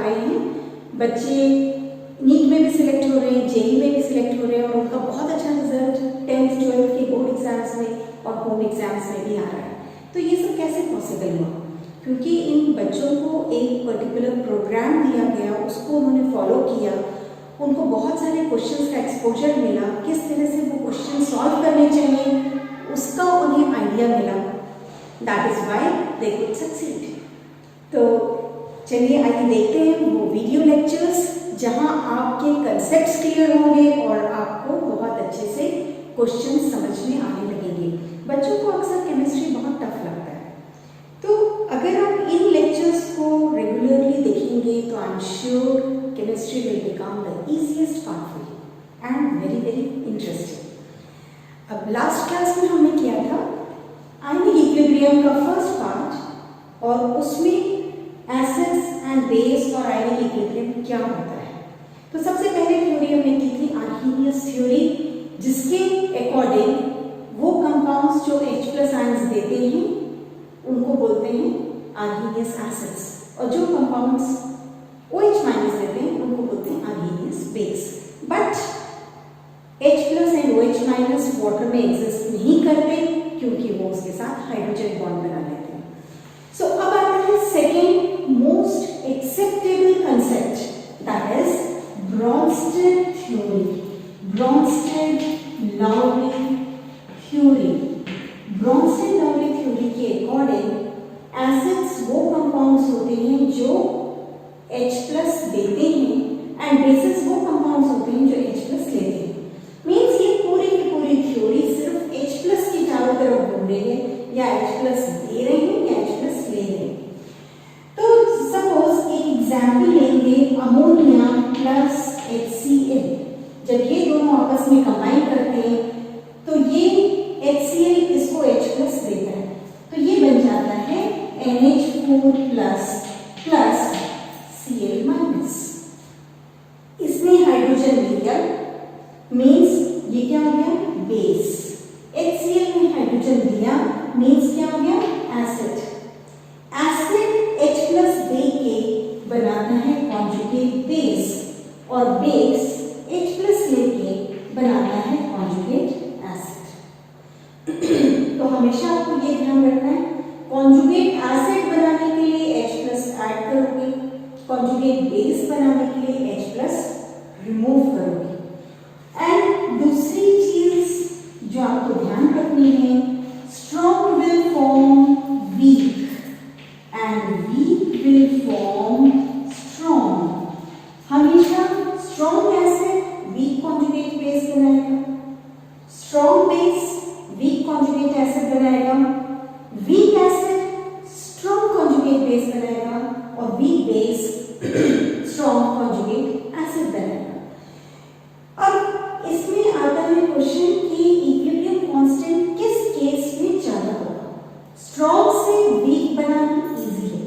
रहे हैं, बच्चे नीट में भी सिलेक्ट हो रहे हैं, जेई में भी सिलेक्ट हो रहे हैं और उनका बहुत अच्छा रिजल्ट 10th 12th के बोर्ड एग्जाम्स में और होम एग्जाम्स में भी आ रहा है। तो ये सब कैसे पॉसिबल हुआ? क्योंकि इन बच्चों को एक पर्टिकुलर प्रोग्राम दिया गया, उसको उन्होंने फॉलो किया, उनको बहुत सारे क्वेश्चंस का एक्सपोजर मिला, किस तरह से वो क्वेश्चन सॉल्व करने चाहिए उसका उन्हें आइडिया मिला। That is why they could succeed. तो चलिए आइए देखते हैं वो वीडियो लेक्चर्स जहां आपके कंसेप्ट्स क्लियर होंगे और आपको बहुत अच्छे से क्वेश्चन समझ में आने लगेंगे। बच्चों को अक्सर केमिस्ट्री बहुत टफ लगता है, तो अगर आप इन लेक्चर्स को रेगुलरली देखेंगे तो I am sure chemistry will become the easiest part for you and very very interesting. अब लास्ट क्लास में हमने किया था आयनिक इक्विलिब्रियम का फर्स्ट पार्ट और उसमें एसिड्स एंड बेस और आयनिक इक्विलिब्रियम क्या होता है। तो सबसे पहले थ्योरी हमने की थी आर्हीनियस थ्योरी, जिसके अकॉर्डिंग वो कंपाउंड्स जो H+ आयंस देते हैं उनको बोलते हैं आर्हीनियस एसिड्स और जो कंपाउंड्स OH- देते हैं उनको बोलते हैं Arrhenius base. But H+ and OH- water में एग्जिस्ट नहीं करते क्योंकि वो उसके साथ हाइड्रोजन बॉन्ड बना लेते हैं। सो अब आता है second most acceptable concept, that is Bronsted theory. Bronsted Lowry theory. Bronsted Lowry theory के अकॉर्डिंग एसिड्स वो कंपाउंड्स होते हैं जो H+ देते हैं एंड बेसिस वो कंपाउंड्स होते हैं जो H+ लेते हैं। मीन्स ये पूरी की पूरी थ्योरी सिर्फ H+ की चारों तरफ घूम रही है, या H+ दे रहे हैं या H+ ले रहे हैं। तो सपोज एक एग्जाम्पल लेंगे, अमोनिया प्लस HCl। जब ये दोनों आपस में कंबाइन करते हैं तो ये HCl इसको H+ देता है, तो ये बन जाता है NH4 प्लस Cl-। इसने हाइड्रोजन लिया, मीन्स ये क्या हो गया बेस। HCl ने हाइड्रोजन दिया, मीन्स क्या हो गया एसिड। एसिड H+ दे के बनाता है कॉन्जुगेट बेस और बेस H+ लेके बनाता है कॉन्जुगेट एसिड। तो हमेशा आपको ये ध्यान रखना है, कॉन्जुगेट एसिड बनाने के लिए H+ ऐड करोगे, कॉन्जुगेट बेस बनाने के लिए H+ रिमूव करोगे। एंड दूसरी चीज जो आपको ध्यान रखनी है, strong will form weak and weak will form strong. हमेशा strong acid weak conjugate base बनाएगा, strong base weak conjugate acid बनाएगा, weak acid strong conjugate base बनाएगा और weak base strong conjugate acid बनाएगा। अब इसमें आता है क्वेश्चन कि इक्विलिब्रियम कांस्टेंट किस केस में ज्यादा होगा? स्ट्रॉन्ग से वीक बनाना इजी है,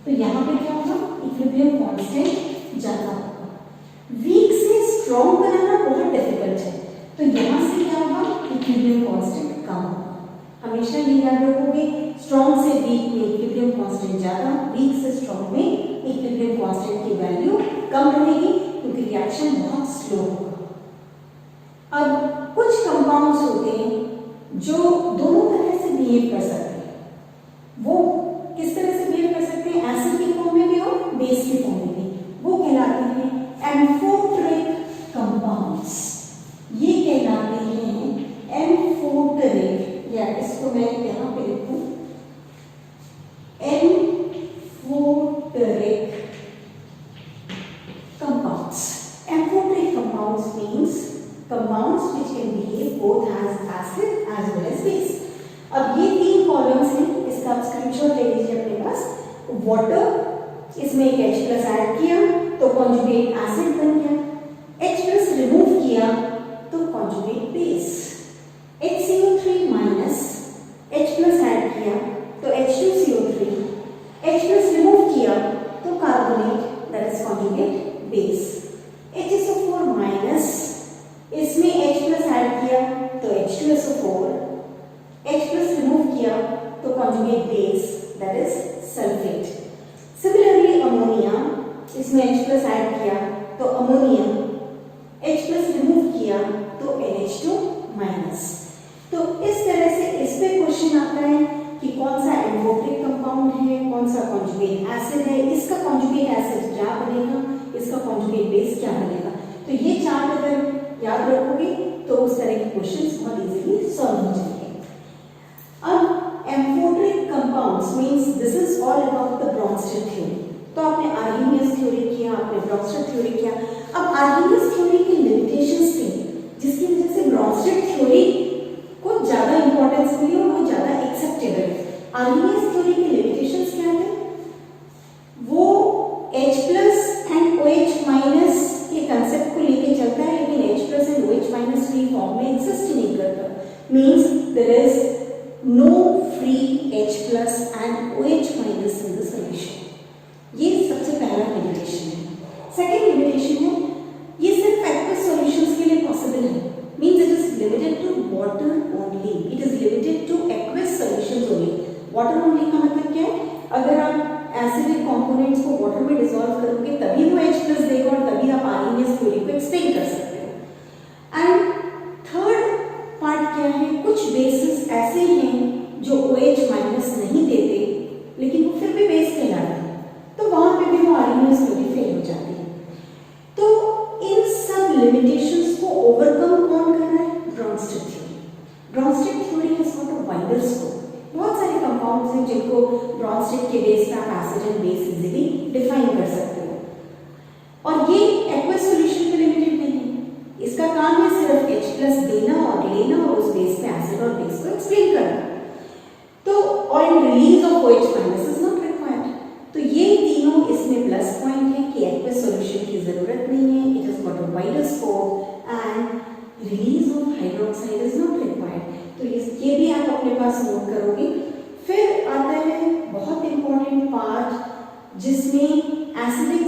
तो यहाँ पे क्या होगा इक्विलिब्रियम कांस्टेंट ज्यादा होगा। वीक से स्ट्रॉन्ग बनाना बहुत डिफिकल्ट है, तो यहाँ से क्या होगा इक्विलिब्रियम कांस्टेंट कम होगा। हमेशा ये याद रखोगे, स्ट्रॉन्ग से वीक में इक्विलिब्रियम कांस्टेंट ज्यादा, वीक से स्ट्रॉन्ग में इक्विलिब्रियम कांस्टेंट की वैल्यू कम रहेगी क्योंकि रिएक्शन बहुत स्लो होगा। अब कुछ कंपाउंड्स होते हैं जो दोनों तरह से बिहेव कर सकते हैं। वो किस तरह से बिहेव कर सकते हैं? एसिड के फॉर्म में भी और बेस के फॉर्म में भी। वो कहलाते हैं एम्फोटरिक कंपाउंड्स। ये कहलाते हैं एम्फोटरिक, या इसको मैं यहाँ पे लिखूं amphoteric compounds. Amphoteric compounds means compounds which can behave both as acid as well as base. अब ये तीन कॉलम्स हैं, इसका आप स्क्रीनशॉट ले लीजिए अपने पास। वाटर, इसमें एक H+ ऐड किया तो कॉन्जुगेट एसिड बन गया, H+ रिमूव किया तो conjugate base. HCO3 minus H+ add किया तो H2CO3, H+ रिमूव किया तो carbonate, that is conjugate base. HSO4 minus, इसमें H+ ऐड किया तो H2SO4, H+ रिमूव किया तो conjugate base, that is sulphate. Similarly ammonia, इसमें H प्लस ऐड किया तो अमोनियम, H प्लस रिमूव किया तो NH2 माइनस। तो इस तरह से इस पे क्वेश्चन आता है कि कौन सा एम्फोट्रिक कंपाउंड है, कौन सा कॉन्जुगेट एसिड है, इसका कॉन्जुगेट एसिड क्या बनेगा, इसका कॉन्जुगेट बेस क्या बनेगा। तो ये चार्ट अगर याद रखोगे तो उस तरह के क्वेश्चंस बहुत इजीली सॉल्व हो जाएंगे। अब amphoteric compounds means this is all about the Brønsted theory. तो आपने आर्हेनियस थ्योरी किया, आपने ब्रॉन्स्टेड थ्योरी किया। अब आर्हेनियस थ्योरी की लिमिटेशंस थी जिसकी वजह से ब्रॉन्स्टेड थ्योरी को ज्यादा इंपॉर्टेंस मिली और वो ज्यादा एक्सेप्टेबल है। आर्हेनियस थ्योरी की लिमिटेशंस क्या है? वो H plus and OH minus के कंसेप्ट को लेके चलता है, लेकिन H plus and OH minus free form में एग्जिस्ट नहीं करता। Means there is no free H plus and OH minus in the solution. ये सबसे पहला लिमिटेशन है। सेकेंड लिमिटेशन है ये सिर्फ एक्वस सॉल्यूशंस के लिए पॉसिबल है। Means it is limited to water only, it is limited to aqueous solutions only. Water only का मतलब क्या है? अगर आप एसिडिक कंपोनेंट्स को वाटर में डिसॉल्व करोगे तभी वो H प्लस देगा और तभी आप आर्हेनियस थ्योरी को एक्सप्लेन कर सकते हो। एंड थर्ड पार्ट क्या है? कुछ बेसिस ऐसे हैं जो OH माइनस नहीं देते लेकिन वो फिर भी बेस कहलाते हैं, तो वहां पे भी वो आर्हेनियस थ्योरी फेल हो जाती है। तो इन सब लिमिटेशंस को ओवरकम कौन कर रहा है? Brønsted theory. Brønsted theory has got a wider scope. बहुत सारे कंपाउंड्स हैं जिनको ब्रॉन्स्टेड के बेस पे आप acid and base easily define कर सकते हो। और ये एक्वस सॉल्यूशन पे लिमिटेड नहीं है। इसका काम है सिर्फ H प्लस देना और लेना और उस बेस पे एसिड और बेस को एक्सप्लेन करना। तो और release of OH minus is not required. तो ये तीनों इसमें प्लस पॉइंट है कि एक्वस सॉल्यूशन की जरूरत नहीं है, it has got a wider scope and release of hydroxide is not required. तो ये भी आप अपने पास नोट करोगे। फिर आता है बहुत इंपॉर्टेंट पार्ट जिसमें एसिडिक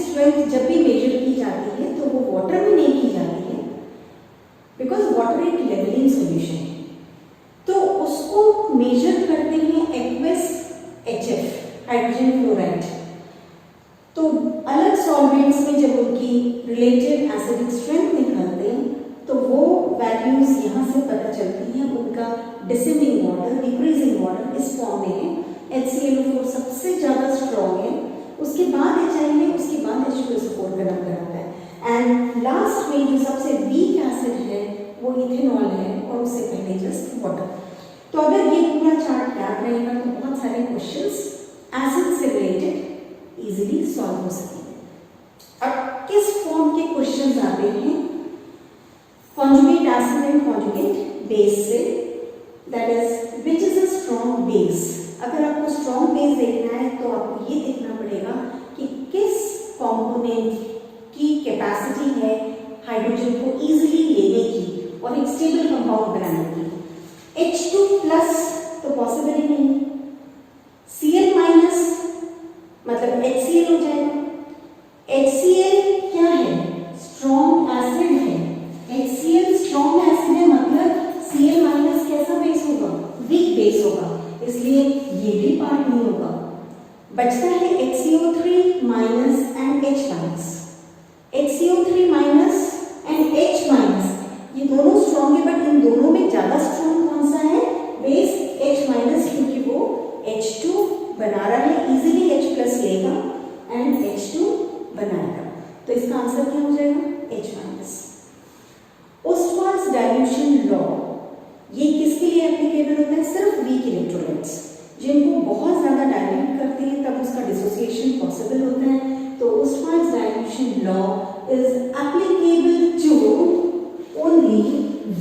स्ट्रेंथ जब भी मेजर की जाती है तो वो वाटर में नहीं की जाती है, बिकॉज वाटर एक लेवलिंग सॉल्यूशन है। तो उसको मेजर करते हैं एक्वस HF हाइड्रोजन फ्लोराइड। तो अलग सॉल्वेंट्स में जब उनकी रिलेटिव एसिडिक स्ट्रेंथ निकालते हैं तो वो वैल्यूज यहाँ से पता चलती हैं। उनका डिसेंडिंग वाटर, डिक्रीजिंग वाटर इस फॉर्म में है। HClO4 सबसे ज्यादा स्ट्रॉन्ग है, उसके बाद HI है, उसके बाद H2SO4 का नंबर आता है एंड लास्ट में जो सबसे वीक एसिड है वो इथेनॉल है और उससे पहले जस्ट वाटर। तो अगर ये पूरा चार्ट याद रहेगा तो बहुत सारे क्वेश्चंस एसिड से रिलेटेड इजीली सॉल्व हो सकेंगे। अब किस फॉर्म के क्वेश्चंस आते हैं? conjugate acid and conjugate base से, that is which is a strong base। अगर आपको strong base देखना है तो आपको ये देखना पड़ेगा कि किस कंपोनेंट की कैपेसिटी है हाइड्रोजन को इजीली लेने की और एक स्टेबल कंपाउंड बनाने की। H2 प्लस तो पॉसिबल ही नहीं, Cl माइनस मतलब HCl हो जाएगा। HCl क्या है? स्ट्रॉन्ग एसिड है। HCl स्ट्रॉन्ग एसिड है मतलब Cl माइनस कैसा बेस होगा? वीक बेस होगा, इसलिए ये भी पार्ट नहीं होगा। बचता है HCO3 minus and H minus. HCO3 minus and H minus ये दोनों स्ट्रॉन्ग है, बट इन दोनों में ज्यादा स्ट्रॉन्ग कौन सा है? बेस H माइनस, क्योंकि वो H2 बना रहा है, इजीली H प्लस लेगा एंड H2 बनाएगा। तो इसका आंसर क्या हो जाएगा? H minus. Ostwald's dilution law ये किसके लिए एप्लीकेबल होता है? सिर्फ वीक इलेक्ट्रोलाइट्स जिनको बहुत ज्यादा डाइल्यूट करते हैं तब उसका डिसोसिएशन पॉसिबल होता है। तो Ostwald's dilution law is applicable to only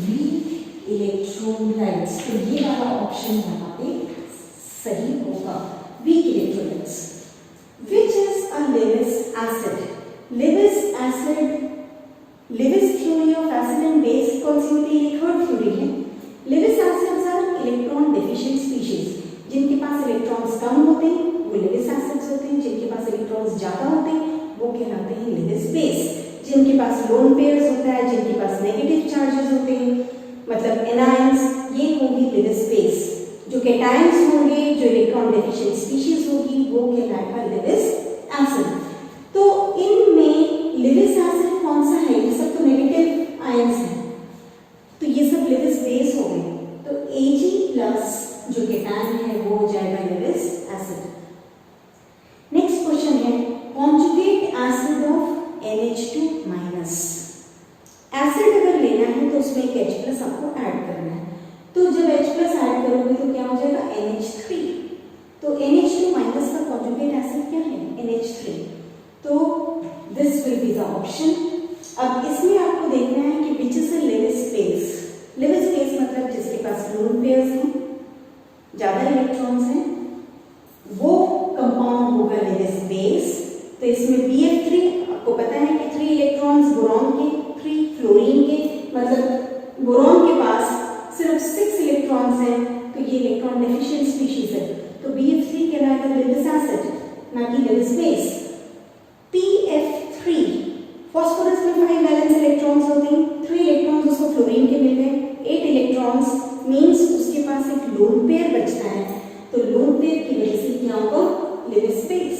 weak electrolytes. तो ये वाला ऑप्शन यहाँ पे सही होगा, weak electrolytes. Which is a Lewis acid? Lewis acid, Lewis theory of acid and base कौन सी होती है? थर्ड थ्योरी है। Lewis acids are electron deficient species, जिनके पास इलेक्ट्रॉन्स कम होते हैं वो लेविस एसिड्स होते हैं, जिनके पास इलेक्ट्रॉन्स ज्यादा होते हैं वो कहलाते हैं लेविस बेस। जिनके पास लोन पेयर्स होता है, जिनके पास नेगेटिव चार्जेस होते हैं मतलब एनायंस, ये होगी लेविस बेस। जो कैटायंस होंगे, जो इलेक्ट्रॉन डेफिशिएंट स्पीशीज होगी वो कहलाएगा Lewis acid. NH2 minus. Acid अगर लेना है तो उसमें एक H प्लस आपको ऐड करना है, तो जब H प्लस ऐड करोगे तो क्या हो जाएगा NH3। तो NH2 माइनस का कॉन्जुगेट एसिड क्या है NH3, तो this will be the option. अब इसमें आपको देखना है कि which is the Lewis base. Lewis base मतलब जिसके पास लोन पेयर्स हैं, ज्यादा इलेक्ट्रॉन्स हैं, वो कंपाउंड होगा लेविस स्पेस। तो इसमें BF3 आपको पता है कि 3 इलेक्ट्रॉन्स बोरॉन के, 3 फ्लोरीन के, मतलब बोरॉन के पास सिर्फ 6 इलेक्ट्रॉन्स हैं, तो ये इलेक्ट्रॉन डेफिशिएंट स्पीशीज है, तो BF3 कहलाएगा लेविस एसिड, ना कि लेविस बेस। PF3 फास्फोरस में 5 वैलेंस इलेक्ट्रॉन्स होते हैं, 3 इलेक्ट्रॉन्स उसको फ्लोरीन के मिल गए, 8 इलेक्ट्रॉन्स मींस उसके पास एक लोन पेयर बचता है, तो लोन पेयर की वजह से क्या होगा लेविस बेस।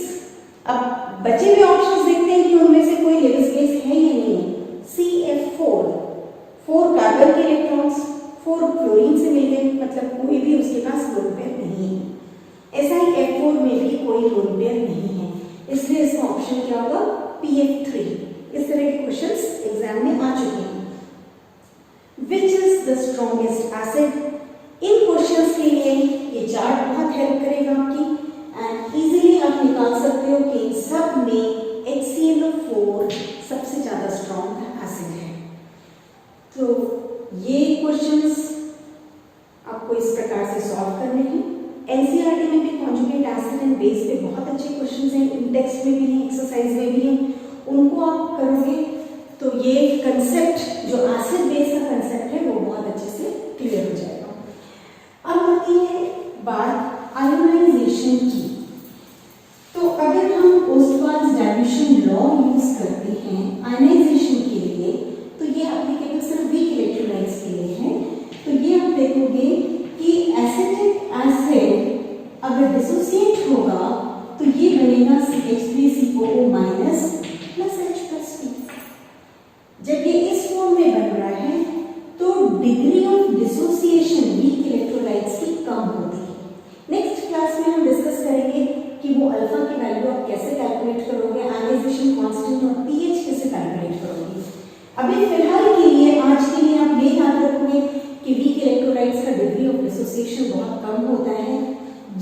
अब बचे हुए ऑप्शंस देखते हैं कि उनमें से कोई लेविस बेस है या नहीं है। CF4 4 कार्बन के इलेक्ट्रॉन्स 4 फ्लोरीन से मिल गए, मतलब कोई भी उसके पास लोन पेयर नहीं है। ऐसा ही F4 में भी कोई लोन पेयर नहीं है, इसलिए इसका ऑप्शन क्या होगा PF3। इस तरह के क्वेश्चंस एग्जाम में आ चुके हैं। विच is the strongest acid, in questions के लिए ये चार्ट बहुत हेल्प करेगा आपकी, एंड इजीली आप निकाल सकते हो कि इन सब में HClO4 सबसे ज्यादा स्ट्रॉन्ग एसिड है। तो ये क्वेश्चंस आपको इस प्रकार से सॉल्व करने हैं। एनसीईआरटी में भी कॉन्जुगेट एसिड एंड बेस पे बहुत अच्छे क्वेश्चंस हैं, इन टेक्स्ट में भी हैं, एक्सरसाइज में भी हैं, उनको आप करोगे तो ये कंसेप्ट जो एसिड बेस का कंसेप्ट है वो बहुत अच्छे से क्लियर हो जाएगा। अब आती है बात आयोनाइजेशन की। तो अगर हम ओस्टवाल्ड्स डाइल्यूशन लॉ यूज करते हैं आयोनाइजेशन के लिए, तो ये एप्लीकेबल सिर्फ वीक इलेक्ट्रोलाइट्स के लिए है। तो ये आप देखोगे कि एसिटिक एसिड अगर डिसोसिएट होगा तो ये बनेगा CH3COO माइनस प्लस H+2। जब ये इस फॉर्म में बन रहा है तो degree of dissociation weak electrolytes की कम होती है। नेक्स्ट क्लास में हम डिस्कस करेंगे कि वो अल्फा की वैल्यू आप कैसे कैलकुलेट करोगे, आयोनाइजेशन कांस्टेंट और pH कैसे कैलकुलेट करोगे। अभी फिलहाल के लिए आज के लिए आप ये याद रखोगे कि वीक इलेक्ट्रोलाइट्स का डिग्री ऑफ डिसोसिएशन बहुत कम होता है।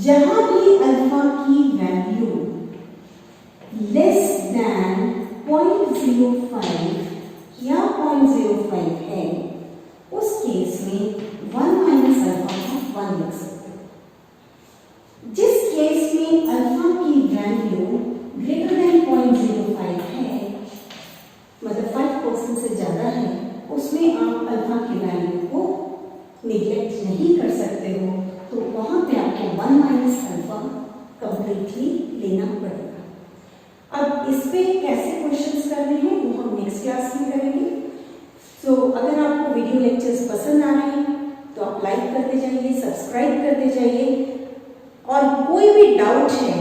जहां भी अल्फा की वैल्यू लेस देन 0.05 या 0.05 है, उस केस में 1 माइनस अल्फा का 1 लिख सकते हो। जिस केस में अल्फा की वैल्यू ग्रेटर देन 0.05 है, मतलब 5% से ज्यादा है, उसमें आप अल्फा की वैल्यू को निगलेक्ट नहीं कर सकते हो, तो वहां पे आपको 1 माइनस अल्फा कंप्लीटली लेना पड़ेगा। अब इस पे कैसे क्वेश्चंस करने हैं वो हम नेक्स्ट क्लास में करेंगे। तो अगर आपको वीडियो लेक्चर्स पसंद आ रहे हैं तो आप लाइक करते जाइए, सब्सक्राइब करते जाइए, और कोई भी डाउट है,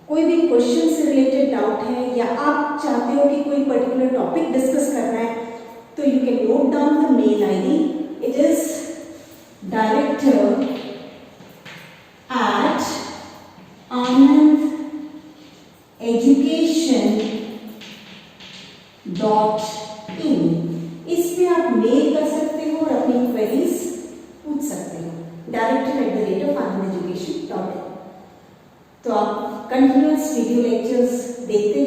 कोई भी क्वेश्चन से रिलेटेड डाउट है, या आप चाहते हो कि कोई पर्टिकुलर टॉपिक डिस्कस करना है, तो you can note down the mail ID. It is director at Anand education.in। इस पे आप मेल कर सकते हो और अपनी क्वेरीज पूछ सकते हो, director@anandeducation.in। तो आप कंटिन्यूअस वीडियो लेक्चर्स देखते